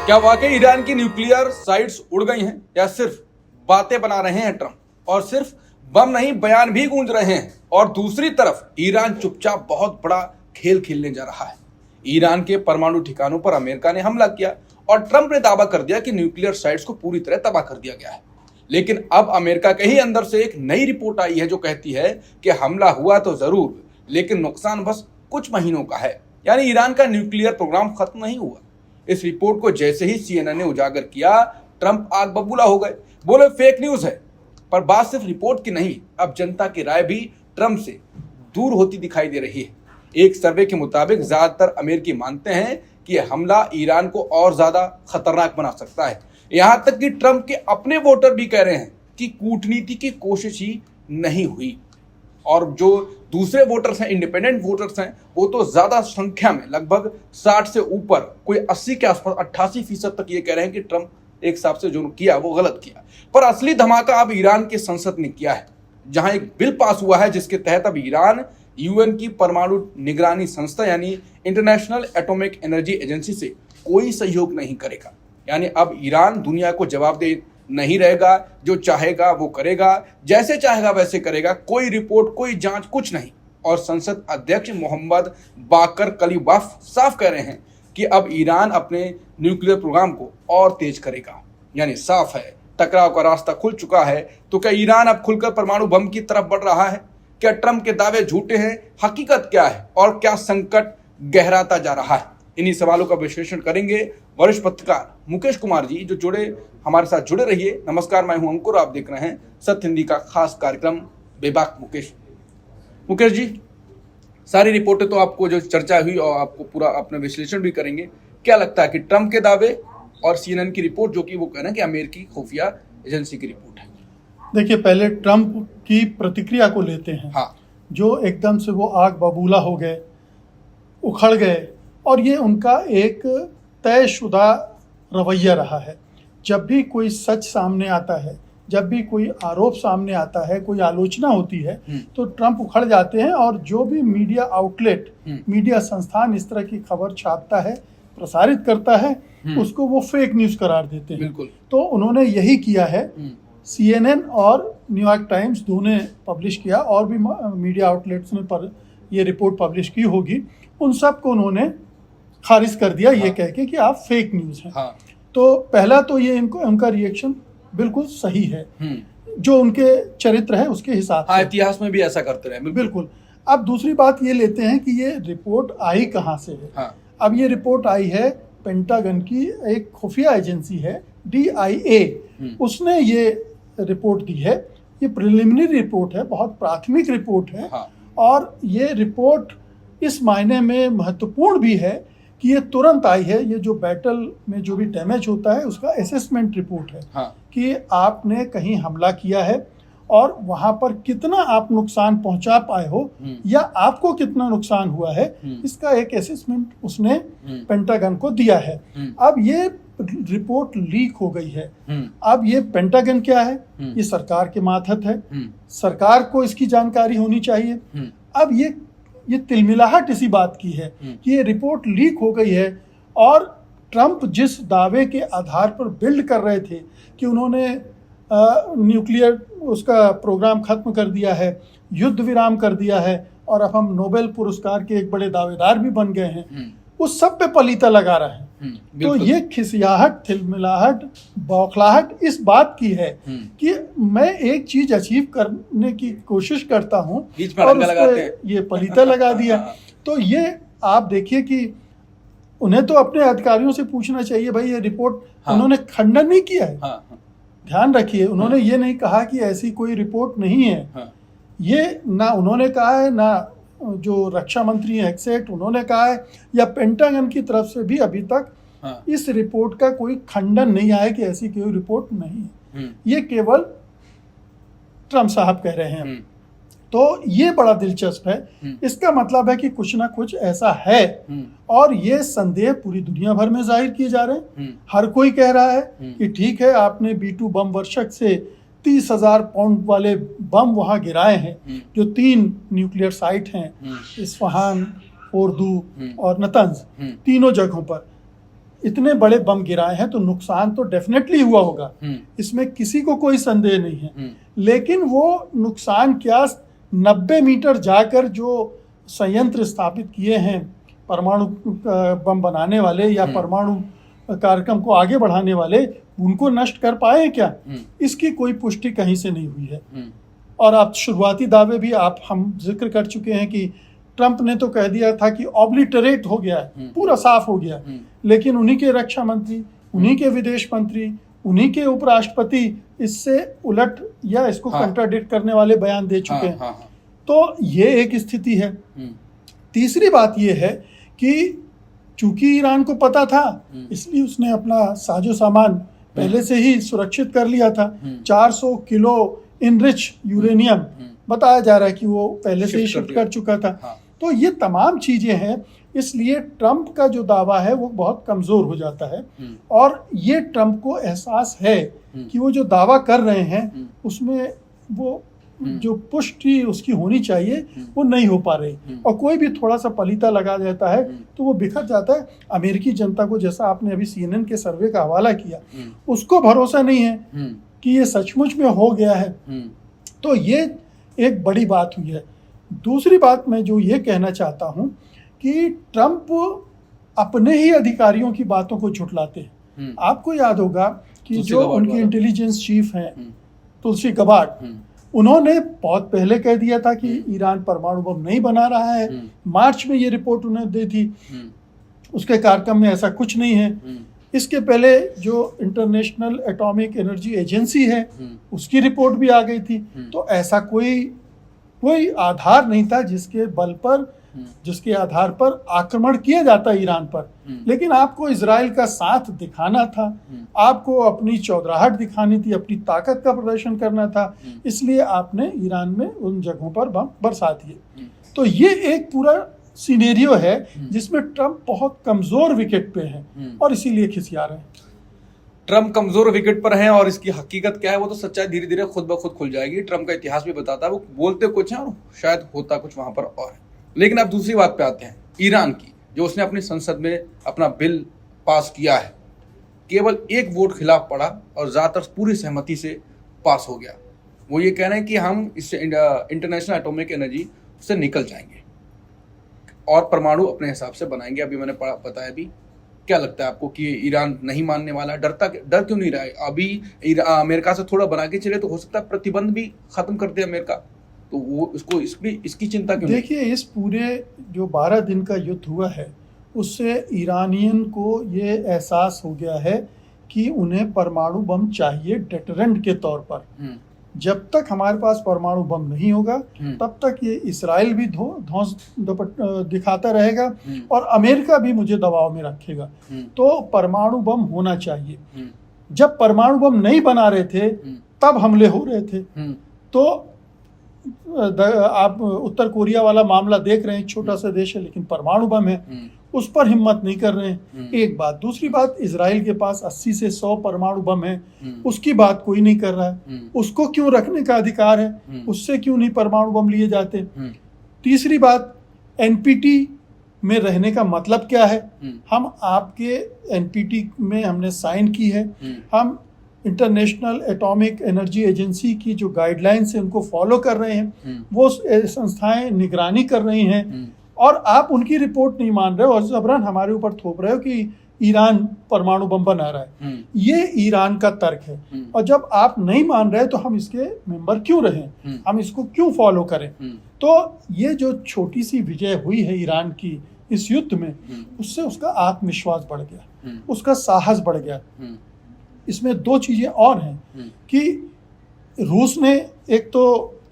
क्या वाकई ईरान की न्यूक्लियर साइट्स उड़ गई हैं या सिर्फ बातें बना रहे हैं ट्रंप? और सिर्फ बम नहीं, बयान भी गूंज रहे हैं। और दूसरी तरफ ईरान चुपचाप बहुत बड़ा खेल खेलने जा रहा है। ईरान के परमाणु ठिकानों पर अमेरिका ने हमला किया और ट्रंप ने दावा कर दिया कि न्यूक्लियर साइट्स को पूरी तरह तबाह कर दिया गया है। लेकिन अब अमेरिका के ही अंदर से एक नई रिपोर्ट आई है जो कहती है कि हमला हुआ तो जरूर, लेकिन नुकसान बस कुछ महीनों का है। यानी ईरान का न्यूक्लियर प्रोग्राम खत्म नहीं हुआ। इस रिपोर्ट को जैसे ही CNN ने उजागर किया, ट्रंप आग बबूला हो गए, बोले फेक न्यूज है। पर बात सिर्फ रिपोर्ट की नहीं, अब जनता की राय भी ट्रंप से दूर होती दिखाई दे रही है। एक सर्वे के मुताबिक ज्यादातर अमेरिकी मानते हैं कि यह हमला ईरान को और ज्यादा खतरनाक बना सकता है। यहां तक कि ट्रंप के अपने वोटर भी कह रहे हैं कि कूटनीति की कोशिश ही नहीं हुई। और जो दूसरे वोटर्स हैं, इंडिपेंडेंट वोटर्स हैं, वो तो ज्यादा संख्या में लगभग 60 से ऊपर, कोई 80 के आसपास, 88% तक ये कह रहे हैं कि ट्रंप एक हिसाब से जो किया वो गलत किया। पर असली धमाका अब ईरान की संसद ने किया है, जहां एक बिल पास हुआ है जिसके तहत अब ईरान UN की परमाणु निगरानी संस्था यानी इंटरनेशनल एटॉमिक एनर्जी एजेंसी से कोई सहयोग नहीं करेगा। यानी अब ईरान दुनिया को जवाब दे नहीं रहेगा, जो चाहेगा वो करेगा, जैसे चाहेगा वैसे करेगा, कोई रिपोर्ट, कोई जांच, कुछ नहीं। और संसद अध्यक्ष मोहम्मद बाकर कलीबाफ साफ कह रहे हैं कि अब ईरान अपने न्यूक्लियर प्रोग्राम को और तेज करेगा। यानी साफ है, टकराव का रास्ता खुल चुका है। तो क्या ईरान अब खुलकर परमाणु बम की तरफ बढ़ रहा है? क्या ट्रंप के दावे झूठे हैं? हकीकत क्या है? और क्या संकट गहराता जा रहा है? इन्हीं सवालों का विश्लेषण करेंगे वरिष्ठ पत्रकार मुकेश कुमार जी, जो हमारे साथ जुड़े रहिए। नमस्कार, मैं हूं अंकुर, आप देख रहे हैं सत्य हिंदी का खास कार्यक्रम बेबाक मुकेश। मुकेश जी, सारी रिपोर्टें तो आपको जो चर्चा हुई और आपको पूरा अपना विश्लेषण भी करेंगे। क्या लगता है कि ट्रंप के दावे और CNN की रिपोर्ट, जो कि वो कह रहे हैं कि अमेरिकी खुफिया एजेंसी की रिपोर्ट है? देखिए, पहले ट्रंप की प्रतिक्रिया को लेते हैं। हाँ। जो एकदम से वो आग बबूला हो गए, उखड़ गए, और ये उनका एक तयशुदा रवैया रहा है। जब भी कोई सच सामने आता है, जब भी कोई आरोप सामने आता है, कोई आलोचना होती है, तो ट्रंप उखड़ जाते हैं। और जो भी मीडिया आउटलेट, मीडिया संस्थान इस तरह की खबर छापता है, प्रसारित करता है, उसको वो फेक न्यूज करार देते हैं। बिल्कुल। तो उन्होंने यही किया है। CNN और न्यूयॉर्क टाइम्स दोनों ने पब्लिश किया, और भी मीडिया आउटलेट्स ने ये रिपोर्ट पब्लिश की होगी। उन सब को उन्होंने खारिज कर दिया, ये कह के कि आप फेक न्यूज़ हैं। हाँ। तो पहला तो ये उनका रिएक्शन बिल्कुल सही है, जो उनके चरित्र है उसके हिसाब से। इतिहास में भी ऐसा करते रहे। बिल्कुल। अब दूसरी बात ये लेते हैं कि ये रिपोर्ट आई कहाँ से है। हाँ। अब ये रिपोर्ट आई है पेंटागन की एक खुफिया एजेंसी है, DIA, उसने ये रिपोर्ट दी है। ये प्रिलिमिनरी रिपोर्ट है, बहुत प्राथमिक रिपोर्ट है। हाँ। और ये रिपोर्ट इस मायने में महत्वपूर्ण भी है कि ये तुरंत आई है। ये जो बैटल में जो भी डैमेज होता है उसका असेसमेंट रिपोर्ट है। हाँ। कि आपने कहीं हमला किया है और वहां पर कितना आप नुकसान पहुंचा पाए हो, या आपको कितना नुकसान हुआ है, इसका एक असेसमेंट उसने पेंटागन को दिया है। अब ये रिपोर्ट लीक हो गई है। अब ये पेंटागन क्या है? ये सरकार के मातहत है, सरकार को इसकी जानकारी होनी चाहिए। अब ये तिलमिलाहट इसी बात की है कि ये रिपोर्ट लीक हो गई है, और ट्रंप जिस दावे के आधार पर बिल्ड कर रहे थे कि उन्होंने न्यूक्लियर उसका प्रोग्राम खत्म कर दिया है, युद्ध विराम कर दिया है, और अब हम नोबेल पुरस्कार के एक बड़े दावेदार भी बन गए हैं, उस सब पे पलीता लगा रहा है। तो ये खिसियाहट, तिलमिलाहट, बौखलाहट इस बात की है कि मैं एक चीज अचीव करने की कोशिश करता हूं और उस पे ये पलीता लगा दिया। तो ये आप देखिए कि उन्हें तो अपने अधिकारियों से पूछना चाहिए, भाई ये रिपोर्ट उन्होंने खंडन नहीं किया है। ध्यान रखिए, उन्होंने ये नहीं कहा कि ऐसी कोई रिपोर्ट नहीं है। ये ना उन्होंने कहा है, ना जो रक्षा मंत्री हेक्सेट उन्होंने कहा है, या पेंटागन की तरफ से भी अभी तक इस रिपोर्ट का कोई खंडन नहीं आया कि ऐसी कोई रिपोर्ट नहीं है। ये केवल ट्रंप साहब कह रहे हैं। तो ये बड़ा दिलचस्प है। इसका मतलब है कि कुछ ना कुछ ऐसा है, और ये संदेह पूरी दुनिया भर में जाहिर किए जा रहे हैं। हर कोई कह रहा है कि ठीक है, आपने B2 बम वर्षक से 30,000 पाउंड वाले बम वहां गिराए हैं, जो 3 न्यूक्लियर साइट हैं, इस्फहान, फोर्दू और नतंज, तीनों जगहों पर। इतने बड़े बम गिराए हैं तो नुकसान तो डेफिनेटली हुआ होगा, इसमें किसी को कोई संदेह नहीं है। लेकिन वो नुकसान क्या 90 मीटर जाकर जो संयंत्र स्थापित किए हैं परमाणु बम बनाने वाले या परमाणु कार्यक्रम को आगे बढ़ाने वाले, उनको नष्ट कर पाए हैं क्या? इसकी कोई पुष्टि कहीं से नहीं हुई है। और आप शुरुआती दावे भी हम जिक्र कर चुके हैं कि ट्रंप ने तो कह दिया था कि ऑब्लिटरेट हो गया है, पूरा साफ हो गया। लेकिन उन्हीं के रक्षा मंत्री, उन्हीं के विदेश मंत्री, उन्हीं के उपराष्ट्रपति इससे उलट या इसको कंट्राडिक्ट करने वाले बयान दे चुके हैं। तो ये एक स्थिति है। तीसरी बात ये है कि चूंकि ईरान को पता था, इसलिए उसने अपना साजो सामान पहले से ही सुरक्षित कर लिया था। 400 किलो इनरिच यूरेनियम बताया जा रहा है कि वो पहले से ही शिफ्ट कर चुका था। तो ये तमाम चीजें हैं, इसलिए ट्रंप का जो दावा है वो बहुत कमजोर हो जाता है। और ये ट्रंप को एहसास है कि वो जो दावा कर रहे हैं उसमें वो जो पुष्टि उसकी होनी चाहिए वो नहीं हो पा रही, और कोई भी थोड़ा सा पलीता लगा देता है तो वो बिखर जाता है। अमेरिकी जनता को, जैसा आपने अभी CNN के सर्वे का हवाला किया, उसको भरोसा नहीं है कि ये सचमुच में हो गया है। तो ये एक बड़ी बात हुई है। दूसरी बात मैं जो ये कहना चाहता हूं कि ट्रंप अपने ही अधिकारियों की बातों को झुठलाते हैं। आपको याद होगा कि जो उनकी इंटेलिजेंस चीफ हैं तुलसी गबार्ड, उन्होंने बहुत पहले कह दिया था कि ईरान परमाणु बम नहीं बना रहा है। मार्च में ये रिपोर्ट उन्हें दी थी, उसके कार्यक्रम में ऐसा कुछ नहीं है। इसके पहले जो इंटरनेशनल एटॉमिक एनर्जी एजेंसी है उसकी रिपोर्ट भी आ गई थी। तो ऐसा कोई आधार नहीं था जिसके आधार पर आक्रमण किया जाता ईरान पर। लेकिन आपको इजराइल का साथ दिखाना था, आपको अपनी चौधराहट दिखानी थी, अपनी ताकत का प्रदर्शन करना था, इसलिए आपने ईरान में उन जगहों पर बम बरसा दिए। तो ये एक पूरा सिनेरियो है जिसमें ट्रंप बहुत कमजोर विकेट पे हैं और इसीलिए खिसिया रहे हैं। ट्रंप कमजोर विकेट पर हैं और इसकी हकीकत क्या है वो तो सच्चाई धीरे धीरे खुद ब खुद खुल जाएगी। ट्रंप का इतिहास भी बताता है, वो बोलते कुछ है और शायद होता कुछ वहां पर और है। लेकिन अब दूसरी बात पे आते हैं, ईरान की, जो उसने अपनी संसद में अपना बिल पास किया है। केवल एक वोट खिलाफ पड़ा और ज्यादातर पूरी सहमति से पास हो गया। वो ये कह रहे हैं कि हम इससे इंटरनेशनल एटॉमिक एनर्जी से निकल जाएंगे और परमाणु अपने हिसाब से बनाएंगे। अभी मैंने बताया भी। क्या लगता है आपको कि ईरान नहीं मानने वाला? डर क्यों नहीं रहा है? अभी अमेरिका से थोड़ा बना के चले तो हो सकता है प्रतिबंध भी खत्म कर दे अमेरिका, तो वो इसकी चिंता क्यों? देखिए, इस पूरे जो 12 दिन का युद्ध हुआ है उससे ईरानियन को ये एहसास हो गया है कि उन्हें परमाणु बम चाहिए डेटरेंट के तौर पर। जब तक हमारे पास परमाणु बम नहीं होगा तब तक ये इसराइल भी धौंस दिखाता रहेगा और अमेरिका भी मुझे दबाव में रखेगा। तो परमाणु बम होना चाहिए। जब परमाणु बम नहीं बना रहे थे तब हमले हो रहे थे। तो आप उत्तर कोरिया वाला मामला देख रहे हैं, छोटा सा देश है लेकिन परमाणु बम है, उस पर हिम्मत नहीं कर रहे हैं। एक बात। दूसरी बात, इजराइल के पास 80 से 100 परमाणु बम है, उसकी बात कोई नहीं कर रहा है। उसको क्यों रखने का अधिकार है? उससे क्यों नहीं परमाणु बम लिए जाते? तीसरी बात, एनपीटी में रहने का मतलब क्या है? हम आपके एनपीटी में हमने साइन की है, हम इंटरनेशनल एटॉमिक एनर्जी एजेंसी की जो गाइडलाइंस है उनको फॉलो कर रहे हैं, वो संस्थाएं निगरानी कर रही हैं, और आप उनकी रिपोर्ट नहीं मान रहे हो और जबरन हमारे ऊपर थोप रहे हो कि ईरान परमाणु बम बना रहा है। ये ईरान का तर्क है। और जब आप नहीं मान रहे तो हम इसके मेंबर क्यों रहें? हम इसको क्यों फॉलो करें? तो ये जो छोटी सी विजय हुई है ईरान की इस युद्ध में, उससे उसका आत्मविश्वास बढ़ गया, उसका साहस बढ़ गया। इसमें दो चीजें और हैं कि रूस ने एक तो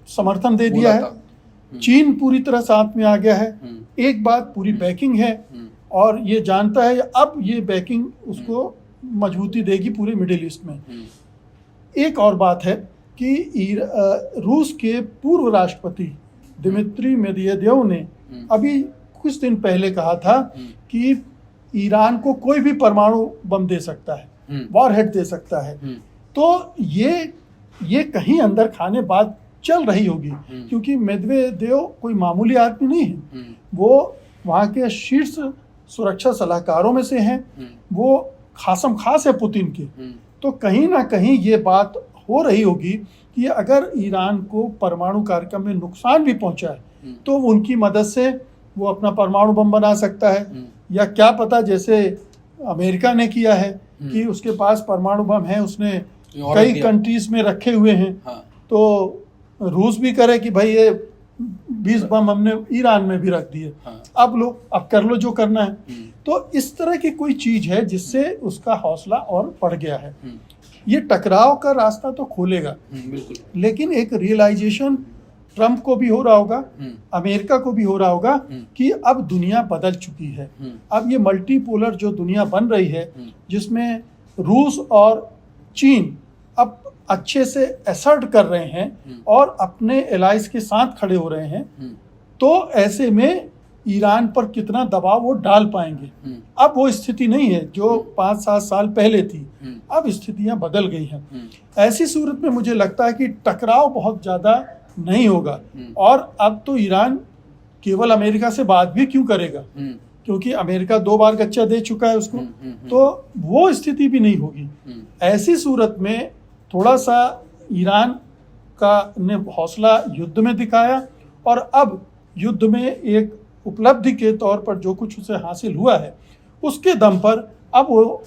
समर्थन दे दिया है, चीन पूरी तरह साथ में आ गया है, एक बात पूरी बैकिंग है और ये जानता है अब ये बैकिंग उसको मजबूती देगी पूरे मिडिल ईस्ट में। एक और बात है कि रूस के पूर्व राष्ट्रपति दिमित्री मेदवेदेव ने अभी कुछ दिन पहले कहा था कि ईरान को कोई भी परमाणु बम दे सकता है, वॉरहेड दे सकता है। तो ये कहीं अंदर खाने बात चल रही होगी, क्योंकि मेदवेदेव कोई मामूली आदमी नहीं है। वो वहाँ के शीर्ष सुरक्षा सलाहकारों में से हैं, वो खासम खास है पुतिन के। तो कहीं ना कहीं ये बात हो रही होगी कि अगर ईरान को परमाणु कार्यक्रम में नुकसान भी पहुंचा है तो उनकी मदद से वो अपना परमाणु बम बना सकता है, या क्या पता जैसे अमेरिका ने किया है कि उसके पास परमाणु बम है, उसने कई कंट्रीज में रखे हुए हैं। हाँ। तो रूस भी करे कि भाई ये 20 बम हमने ईरान में भी रख दिए, हाँ। अब कर लो जो करना है। तो इस तरह की कोई चीज है जिससे उसका हौसला और बढ़ गया है। ये टकराव का रास्ता तो खोलेगा, बिल्कुल। लेकिन एक रियलाइजेशन ट्रंप को भी हो रहा होगा, अमेरिका को भी हो रहा होगा कि अब दुनिया बदल चुकी है। अब ये मल्टीपोलर जो दुनिया बन रही है, जिसमें रूस और चीन अब अच्छे से असर्ट कर रहे हैं और अपने एलाइज के साथ खड़े हो रहे हैं, तो ऐसे में ईरान पर कितना दबाव वो डाल पाएंगे। अब वो स्थिति नहीं है जो 5-7 साल पहले थी, अब स्थितियां बदल गई हैं। ऐसी सूरत में मुझे लगता है कि टकराव बहुत ज़्यादा नहीं होगा, और अब तो ईरान केवल अमेरिका से बात भी क्यों करेगा, क्योंकि अमेरिका 2 बार गच्चा दे चुका है उसको, तो वो स्थिति भी नहीं होगी। ऐसी सूरत में थोड़ा सा ईरान का ने हौसला युद्ध में दिखाया, और अब युद्ध में एक उपलब्धि के तौर पर जो कुछ उसे हासिल हुआ है, उसके दम पर अब वो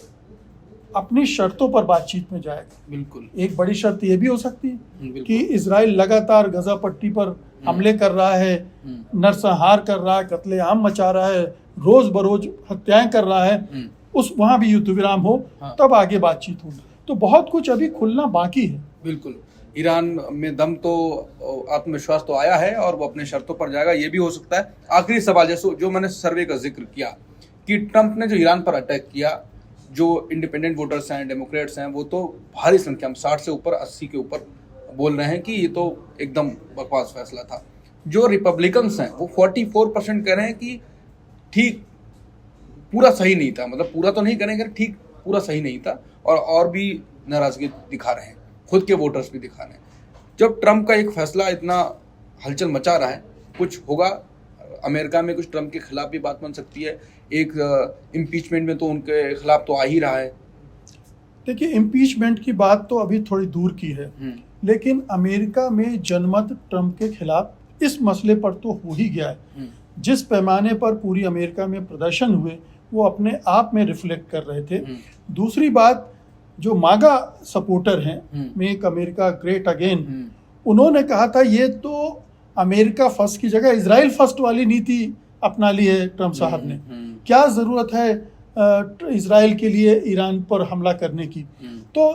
अपनी शर्तों पर बातचीत में जाएगा। बिल्कुल। एक बड़ी शर्त ये भी हो सकती है कि इजराइल लगातार गजा पट्टी पर हमले कर रहा है, नरसंहार कर रहा है, कत्लेआम मचा रहा है, रोज बरोज हत्याएं कर रहा है, उस वहां भी युद्ध विराम हो, तब आगे बातचीत होगी। तो बहुत कुछ अभी खुलना बाकी है। बिल्कुल। ईरान में दम तो, आत्मविश्वास तो आया है और वो अपने शर्तों पर जाएगा, ये भी हो सकता है। आखिरी सवाल, जैसे जो मैंने सर्वे का जिक्र किया कि ट्रंप ने जो ईरान पर अटैक किया, जो इंडिपेंडेंट वोटर्स हैं, डेमोक्रेट्स हैं, वो तो भारी संख्या में 60 से ऊपर, 80 के ऊपर बोल रहे हैं कि ये तो एकदम बकवास फैसला था। जो रिपब्लिकन्स हैं वो 44% कह रहे हैं कि ठीक पूरा सही नहीं था, मतलब पूरा तो नहीं करेंगे, ठीक पूरा सही नहीं था, और भी नाराजगी दिखा रहे हैं, खुद के वोटर्स भी दिखा रहे हैं। जब ट्रंप का एक फैसला इतना हलचल मचा रहा है, कुछ होगा अमेरिका में, कुछ ट्रंप के खिलाफ भी बात बन सकती है। एक इम्पीचमेंट में तो उनके खिलाफ तो आ ही रहा है। देखिए, इम्पीचमेंट की बात तो अभी थोड़ी दूर की है, लेकिन अमेरिका में जनमत ट्रंप के खिलाफ इस मसले पर तो हो ही गया है। जिस पैमाने पर पूरी अमेरिका में प्रदर्शन हुए, वो अपने आप में रिफ्लेक्ट कर रहे थे। दूसरी बात, जो मागा सपोर्टर हैं, मेक अमेरिका ग्रेट अगेन, उन्होंने कहा था ये तो अमेरिका फर्स्ट की जगह इजराइल फर्स्ट वाली नीति अपना ली है ट्रंप साहब ने। क्या जरूरत है इजराइल के लिए ईरान पर हमला करने की। तो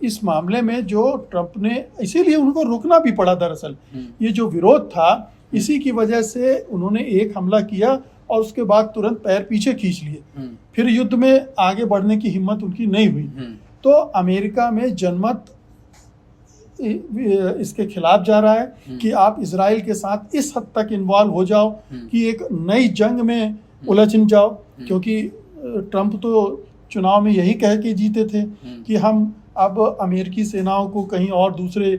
इस मामले में जो ट्रंप ने, इसीलिए उनको रुकना भी पड़ा दरअसल, ये जो विरोध था इसी की वजह से उन्होंने एक हमला किया और उसके बाद तुरंत पैर पीछे खींच लिए, फिर युद्ध में आगे बढ़ने की हिम्मत उनकी नहीं हुई। तो अमेरिका में जनमत इसके खिलाफ जा रहा है कि आप इजराइल के साथ इस हद तक इन्वॉल्व हो जाओ कि एक नई जंग में उलझ जाओ, क्योंकि ट्रंप तो चुनाव में यही कह के जीते थे कि हम अब अमेरिकी सेनाओं को कहीं और दूसरे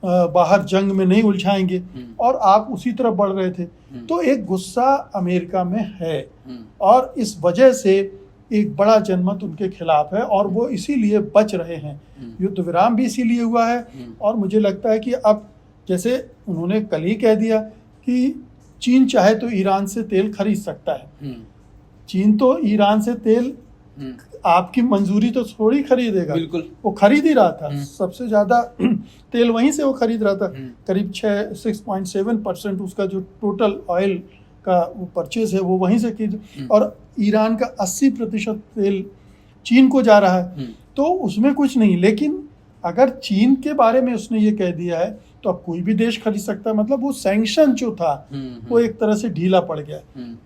बाहर जंग में नहीं उलझाएंगे, और आप उसी तरफ बढ़ रहे थे। तो एक गुस्सा अमेरिका में है, और इस वजह से एक बड़ा जनमत उनके खिलाफ है, और वो इसीलिए बच रहे हैं। युद्ध विराम भी इसीलिए हुआ है, और मुझे लगता है कि अब जैसे उन्होंने कल ही कह दिया कि चीन चाहे तो ईरान से तेल खरीद सकता है। चीन तो ईरान से तेल आपकी मंजूरी तो थोड़ी खरीदेगा, बिल्कुल वो खरीद ही रहा था। सबसे ज्यादा तेल वहीं से वो खरीद रहा था, करीब 6.7% उसका जो टोटल ऑयल का वो परचेज है वो वहीं से खरीद, और ईरान का 80% तेल चीन को जा रहा है। तो उसमें कुछ नहीं, लेकिन अगर चीन के बारे में उसने ये कह दिया है तो अब कोई भी देश खरीद सकता है। मतलब वो सैंक्शन जो था वो एक तरह से ढीला पड़ गया।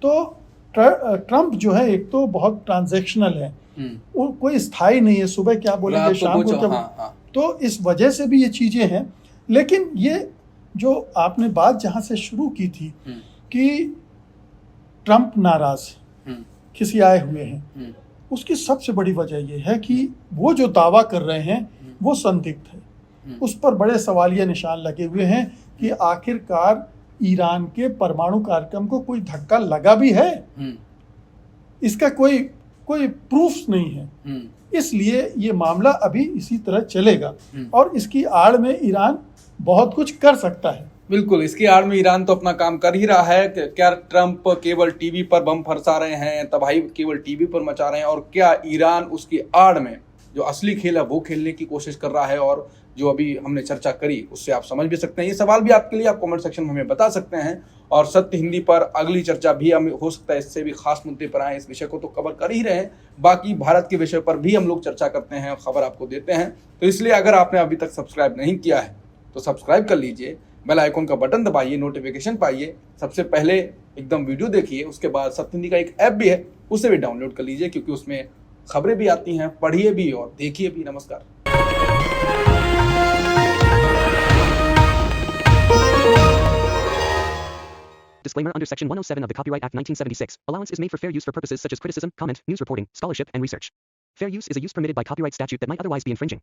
तो ट्रंप जो है एक तो बहुत ट्रांजैक्शनल है, वो कोई स्थायी नहीं है, सुबह क्या बोलेंगे शाम को क्या। तो इस वजह से भी ये चीजें हैं। लेकिन ये जो आपने बात जहां से शुरू की थी कि ट्रंप नाराज खिसियाए हुए हैं, उसकी सबसे बड़ी वजह यह है कि वो जो दावा कर रहे हैं वो संदिग्ध है। उस पर बड़े सवालिया निशान लगे हुए हैं कि आखिरकार ईरान के परमाणु कार्यक्रम को कोई धक्का लगा भी है। इसका कोई कोई प्रूफ नहीं है। इसलिए ये मामला अभी इसी तरह चलेगा और इसकी आड़ में ईरान बहुत कुछ कर सकता है। बिल्कुल, इसकी आड़ में ईरान तो अपना काम कर ही रहा है। क्या ट्रंप केवल टीवी पर बम फरसा रहे हैं, तबाही केवल टीवी पर मचा रहे हैं, और क्या ईरान उसकी आड़ में जो असली खेल है वो खेलने की कोशिश कर रहा है? और जो अभी हमने चर्चा करी उससे आप समझ भी सकते हैं। ये सवाल भी आपके लिए, आप कमेंट सेक्शन में हमें बता सकते हैं। और सत्य हिंदी पर अगली चर्चा भी हम हो सकता है इससे भी खास मुद्दे पर आए। इस विषय को तो कवर कर ही रहे हैं, बाकी भारत के विषय पर भी हम लोग चर्चा करते हैं, खबर आपको देते हैं। तो इसलिए अगर आपने अभी तक सब्सक्राइब नहीं किया है तो सब्सक्राइब कर लीजिए, बेल आइकॉन का बटन दबाइए, नोटिफिकेशन पाइए, सबसे पहले एकदम वीडियो देखिए। उसके बाद सत्य हिंदी का एक ऐप भी है, उसे भी डाउनलोड कर लीजिए, क्योंकि उसमें खबरें भी आती हैं, पढ़िए भी और देखिए भी। नमस्कार। Disclaimer under Section 107 of the Copyright Act 1976. Allowance is made for fair use for purposes such as criticism, comment, news reporting, scholarship, and research. Fair use is a use permitted by copyright statute that might otherwise be infringing.